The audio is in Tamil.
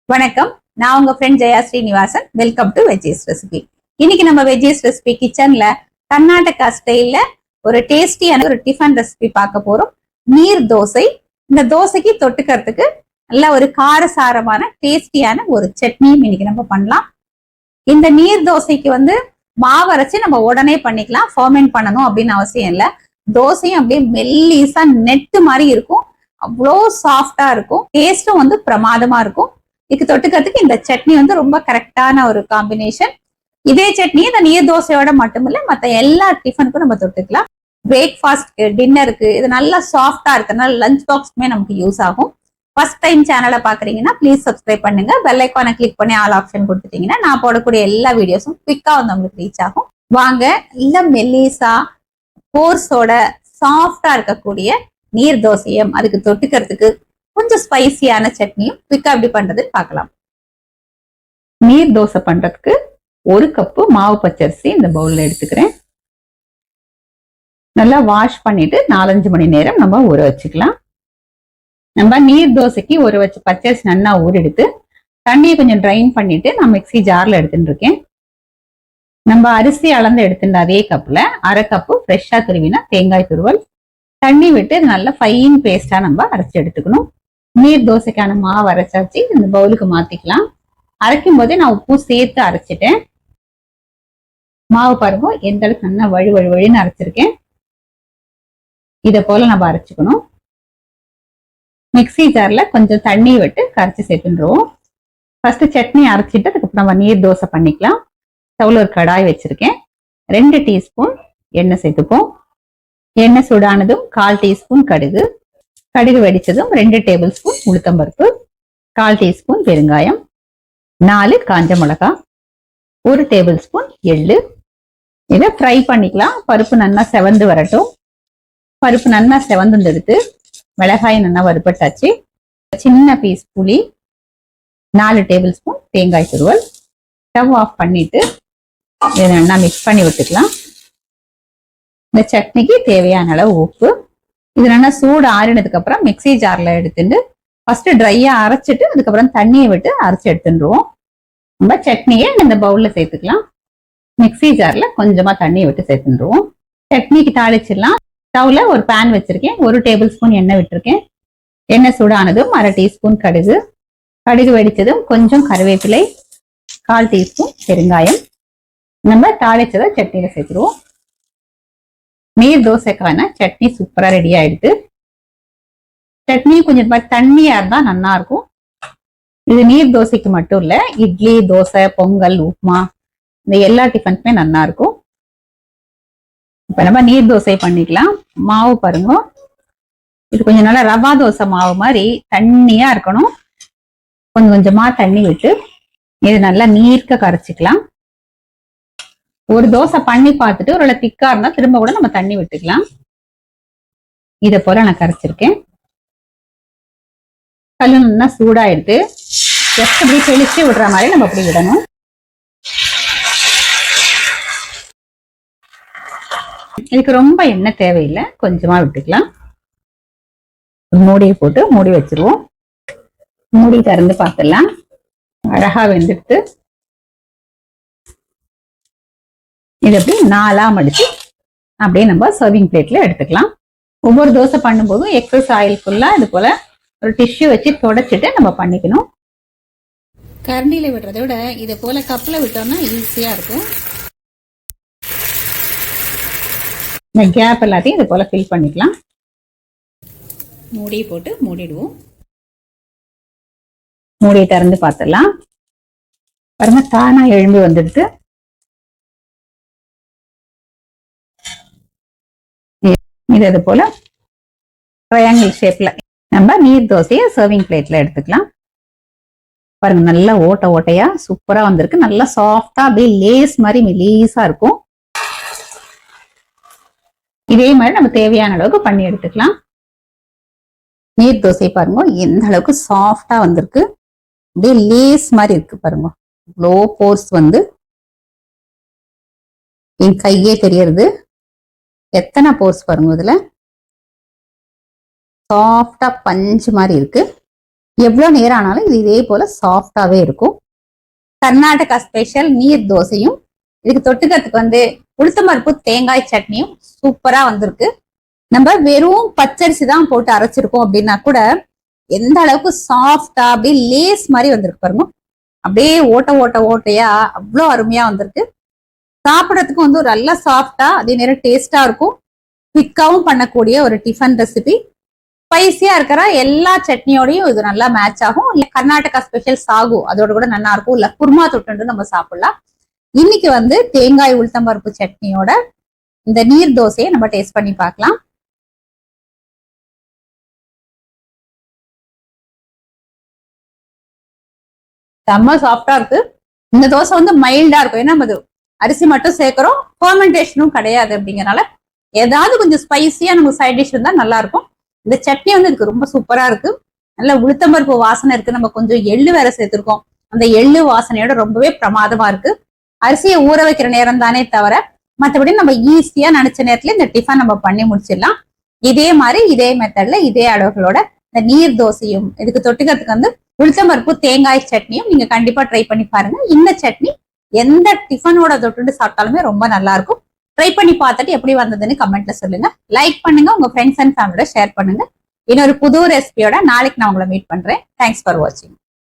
வணக்கம். நான் உங்க friend Jaya Srinivasan. Welcome to veggies recipe. இன்னைக்கு நம்ம வெஜ்ஜீஸ் ரெசிபி கிச்சன்ல கர்நாடகா ஸ்டைல்ல ஒரு டேஸ்டியான ஒரு டிஃபன் ரெசிபி பார்க்க போறோம். நீர் தோசை. இந்த தோசைக்கு தொட்டுக்கிறதுக்கு நல்ல ஒரு காரசாரமான டேஸ்டியான ஒரு சட்னியும் இன்னைக்கு நம்ம பண்ணலாம். இந்த நீர் தோசைக்கு மாவு அரைச்சு நம்ம உடனே பண்ணிக்கலாம். ஃபர்மெண்ட் பண்ணணும் அப்படின்னு அவசியம் இல்லை. தோசையும் அப்படியே மெல்லிசா நெட்டு மாதிரி இருக்கும். அவ்வளோ சாஃப்டா இருக்கும். டேஸ்டும் பிரமாதமா இருக்கும். இதுக்கு தொட்டுக்கிறதுக்கு இந்த சட்னி ரொம்ப கரெக்டான ஒரு காம்பினேஷன். இதே சட்னி இந்த நீர் தோசையோட மட்டும் இல்ல, மற்ற எல்லா டிஃபனுக்கும் நம்ம தொட்டுக்கலாம். பிரேக்ஃபாஸ்ட்க்கு, டின்னருக்கு இது நல்லா சாஃப்டா இருக்கிறதுனால லஞ்ச் பாக்ஸ்க்குமே நமக்கு யூஸ் ஆகும். ஃபர்ஸ்ட் டைம் சேனலை பாக்குறீங்கன்னா ப்ளீஸ் சப்ஸ்கிரைப் பண்ணுங்க. பெல் ஐக்கானை கிளிக் பண்ணி ஆல் ஆப்ஷன் கொடுத்துட்டீங்கன்னா நான் போடக்கூடிய எல்லா வீடியோஸும் குவிக்கா உங்களுக்கு ரீச் ஆகும். வாங்க, இல்ல மெல்லிசா போர்ஸோட சாஃப்டா இருக்கக்கூடிய நீர் தோசையும் அதுக்கு தொட்டுக்கிறதுக்கு கொஞ்சம் ஸ்பைசியான சட்னியும் குவிக்கா எப்படி பண்றதுன்னு பார்க்கலாம். நீர் தோசை பண்றதுக்கு 1 கப்பு மாவு பச்சரிசி இந்த பவுல்ல எடுத்துக்கிறேன். நல்லா வாஷ் பண்ணிட்டு 4-5 மணி நேரம் நம்ம ஊற வச்சுக்கலாம். நம்ம நீர் தோசைக்கு ஊற வச்ச பச்சரிசி நல்லா ஊற எடுத்து தண்ணியை கொஞ்சம் ட்ரைன் பண்ணிட்டு நான் மிக்ஸி ஜார்ல எடுத்துட்டு இருக்கேன். நம்ம அரிசி அளந்து எடுத்துட்ட அதே கப்ல 1/2 கப்பு ஃப்ரெஷ்ஷா துருவினா தேங்காய் துருவல், தண்ணி விட்டு நல்லா ஃபைன் பேஸ்டா நம்ம அரைச்சு எடுத்துக்கணும். நீர் தோசைக்கான மாவு அரைச்சாச்சு. இந்த பவுலுக்கு மாத்திக்கலாம். அரைக்கும் போதே நான் உப்பு சேர்த்து அரைச்சிட்டேன். மாவு பாருங்க எந்த அளவுக்கு நல்லா வழுன்னு அரைச்சிருக்கேன். இதை போல நம்ம அரைச்சுக்கணும். மிக்ஸி ஜார்ல கொஞ்சம் தண்ணி விட்டு கரைச்சி சேர்த்துருவோம். ஃபர்ஸ்ட் சட்னி அரைச்சிட்டு அதுக்கப்புறம் நம்ம நீர் தோசை பண்ணிக்கலாம். ஸ்டவ்ல ஒரு கடாய் வச்சிருக்கேன். 2 டீஸ்பூன் எண்ணெய் சேர்த்துப்போம். எண்ணெய் சூடானதும் 1/4 டீஸ்பூன் கடுகு, கடுகு வெடிச்சதும் 2 டேபிள் ஸ்பூன் உளுத்தம்பருப்பு, 1/4 டீஸ்பூன் பெருங்காயம், 4 காஞ்ச மிளகாய், 1 டேபிள் ஸ்பூன் எள்ளு. இதை ஃப்ரை பண்ணிக்கலாம். பருப்பு நல்லா செவந்து வரட்டும். பருப்பு நல்லா செவந்து எடுத்து மிளகாய் நல்லா வறுபட்டாச்சு. சின்ன பீஸ் புளி, 4 டேபிள் ஸ்பூன் தேங்காய் துருவல். ஸ்டவ் ஆஃப் பண்ணிட்டு இதை நல்லா மிக்ஸ் பண்ணி விட்டுக்கலாம். இந்த சட்னிக்கு தேவையான அளவு உப்பு. இது நல்லா சூடு ஆறினதுக்கு அப்புறம் மிக்ஸி ஜார்ல எடுத்துட்டு ஃபர்ஸ்ட் ட்ரையா அரைச்சிட்டு அதுக்கப்புறம் தண்ணியை விட்டு அரைச்சு எடுத்துருவோம். நம்ம சட்னியை இந்த பவுல்ல சேர்த்துக்கலாம். மிக்ஸி ஜார்ல கொஞ்சமா தண்ணியை விட்டு சேர்த்துருவோம். சட்னிக்கு தாளிச்சிடலாம். ஸ்டவ்ல ஒரு பேன் வச்சிருக்கேன். 1 டேபிள் ஸ்பூன் எண்ணெய் விட்டுருக்கேன். எண்ணெய் சூடானதும் 1/2 டீஸ்பூன் கடுகு, கடுகு வெடிச்சதும் கொஞ்சம் கருவேப்பிலை, 1/4 டீஸ்பூன் பெருங்காயம். நம்ம தாளிச்சதை சட்னியில சேர்த்துருவோம். நீர் தோசைக்கான சட்னி சூப்பரா ரெடி ஆயிடுது. சட்னி கொஞ்சம் தண்ணியா இருந்தா நல்லா இருக்கும். இது நீர் தோசைக்கு மட்டும் இல்ல, இட்லி, தோசை, பொங்கல், உப்புமா இந்த எல்லா டிஃபனுக்குமே நல்லா இருக்கும். இப்ப நம்ம நீர் தோசை பண்ணிக்கலாம். மாவு பாருங்க, இது கொஞ்சம் நல்லா ரவா தோசை மாவு மாதிரி தண்ணியா இருக்கணும். கொஞ்சம் கொஞ்சமா தண்ணி விட்டு இது நல்லா நீர்க்க கரைச்சிக்கலாம். ஒரு தோசை பண்ணி பார்த்துட்டு ஒரு திக்கா இருந்தா திரும்ப கூட நம்ம தண்ணி விட்டுக்கலாம். இதை போல நான் கரைச்சிருக்கேன். கல்லு நல்லா சூடா எடுத்து ஜஸ்ட் அப்படி தெளிச்சு விடுற மாதிரி நம்ம அப்படி விடணும். இதுக்கு ரொம்ப எண்ணெய் தேவையில்லை, கொஞ்சமா விட்டுக்கலாம். மூடியை போட்டு மூடி வச்சிருவோம். மூடி திறந்து பார்த்துடலாம். அழகா வெந்துடுத்து. இது அப்படி 4ஆ மடிச்சு அப்படியே நம்ம சர்விங் பிளேட்ல எடுத்துக்கலாம். ஒவ்வொரு தோசை பண்ணும்போதும் எக்ஸஸ் ஆயில் ஃபுல்லா இது போல ஒரு டிஷ்யூ வச்சு தொடச்சிட்டு நம்ம பண்ணிக்கணும். கரண்டியில விடுறத விட இதை போல கப்ல விட்டோம்னா ஈஸியா இருக்கும். இந்த கேப் எல்லாத்தையும் இது போல ஃபில் பண்ணிக்கலாம். மூடி போட்டு மூடிடுவோம். மூடியை திறந்து பார்த்துடலாம். பாருங்க தானா எழும்பி வந்துடுது. இது போல ட்ரையாங்கிள் ஷேப்ல நம்ம நீர் தோசையை சர்விங் பிளேட்ல எடுத்துக்கலாம். பாருங்க நல்லா ஓட்டையா சூப்பரா வந்திருக்கு. நல்லா சாஃப்டா அப்படியே லேஸ் மாதிரி மெலீஸா இருக்கும். இதே மாதிரி நம்ம தேவையான அளவுக்கு பண்ணி எடுத்துக்கலாம். நீர் தோசை பாருங்க எந்த அளவுக்கு சாஃப்டா வந்திருக்கு. அப்படியே லேஸ் மாதிரி இருக்கு பாருங்க. லோ போர்ஸ் என் கையே தெரியறது. எத்தனை போர்ஸ் பாருங்க. இதுல சாஃப்டா பஞ்சு மாதிரி இருக்கு. எவ்வளவு நேரம் ஆனாலும் இது இதே போல சாஃப்டாவே இருக்கும். கர்நாடகா ஸ்பெஷல் நீர் தோசையும் இதுக்கு தொட்டுக்கிறதுக்கு வந்து உளுத்தம்பருப்பு தேங்காய் சட்னியும் சூப்பரா வந்திருக்கு. நம்ம வெறும் பச்சரிசி தான் போட்டு அரைச்சிருக்கோம் அப்படின்னா கூட எந்த அளவுக்கு சாஃப்டா அப்படியே லேஸ் மாதிரி வந்திருக்கு பாருங்க. அப்படியே ஓட்டையா அவ்வளோ அருமையா வந்திருக்கு. சாப்பிடறதுக்கு வந்து ஒரு நல்ல சாஃப்டா அதே நேரம் டேஸ்டா இருக்கும். குவிக்காவும் பண்ணக்கூடிய ஒரு டிஃபன் ரெசிபி. ஸ்பைசியா இருக்கிற எல்லா சட்னியோடையும் இது நல்லா மேட்ச் ஆகும். இல்ல கர்நாடகா ஸ்பெஷல் சாகு அதோட கூட நல்லா இருக்கும். இல்ல குருமா தொட்டு நம்ம சாப்பிடலாம். இன்னைக்கு வந்து தேங்காய் உளுத்தம்பருப்பு சட்னியோட இந்த நீர் தோசையை நம்ம டேஸ்ட் பண்ணி பார்க்கலாம். செம்ம சாஃப்டா இருக்கு. இந்த தோசை வந்து மைல்டா இருக்கும். ஏன்னா நம்ம அரிசி மட்டும் சேர்க்கிறோம், ஃபர்மெண்டேஷனும் கிடையாது. அப்படிங்கறனால ஏதாவது கொஞ்சம் ஸ்பைசியா நம்ம சைட் டிஷ் இருந்தா நல்லா இருக்கும். இந்த சட்னி வந்து இதுக்கு ரொம்ப சூப்பரா இருக்கு. நல்ல உளுத்தம்பருப்பு வாசனை இருக்கு. நம்ம கொஞ்சம் எள்ளு வேற சேர்த்திருக்கோம். அந்த எள்ளு வாசனையோட ரொம்பவே பிரமாதமா இருக்கு. அரிசியை ஊற வைக்கிற நேரம் தானே தவிர மற்றபடி நம்ம ஈஸியா நினைச்ச நேரத்துல இந்த டிஃபன் நம்ம பண்ணி முடிச்சிடலாம். இதே மாதிரி இதே மெத்தட்ல இதே அளவுகளோட இந்த நீர் தோசையும் இதுக்கு தொட்டுக்கிறதுக்கு வந்து உளுத்தம்பருப்பு தேங்காய் சட்னியும் நீங்க கண்டிப்பா ட்ரை பண்ணி பாருங்க. இந்த சட்னி எந்த டிஃபனோட தொட்டு சாப்பிட்டாலுமே ரொம்ப நல்லா இருக்கும். ட்ரை பண்ணி பார்த்துட்டு எப்படி வந்ததுன்னு கமெண்ட்ல சொல்லுங்க. லைக் பண்ணுங்க, உங்க ஃப்ரெண்ட்ஸ் அண்ட் ஃபேமிலியோட ஷேர் பண்ணுங்க. இன்னொரு புது ரெசிபியோட நாளைக்கு நான் உங்களை மீட் பண்றேன். தேங்க்ஸ் ஃபார் வாட்சிங்.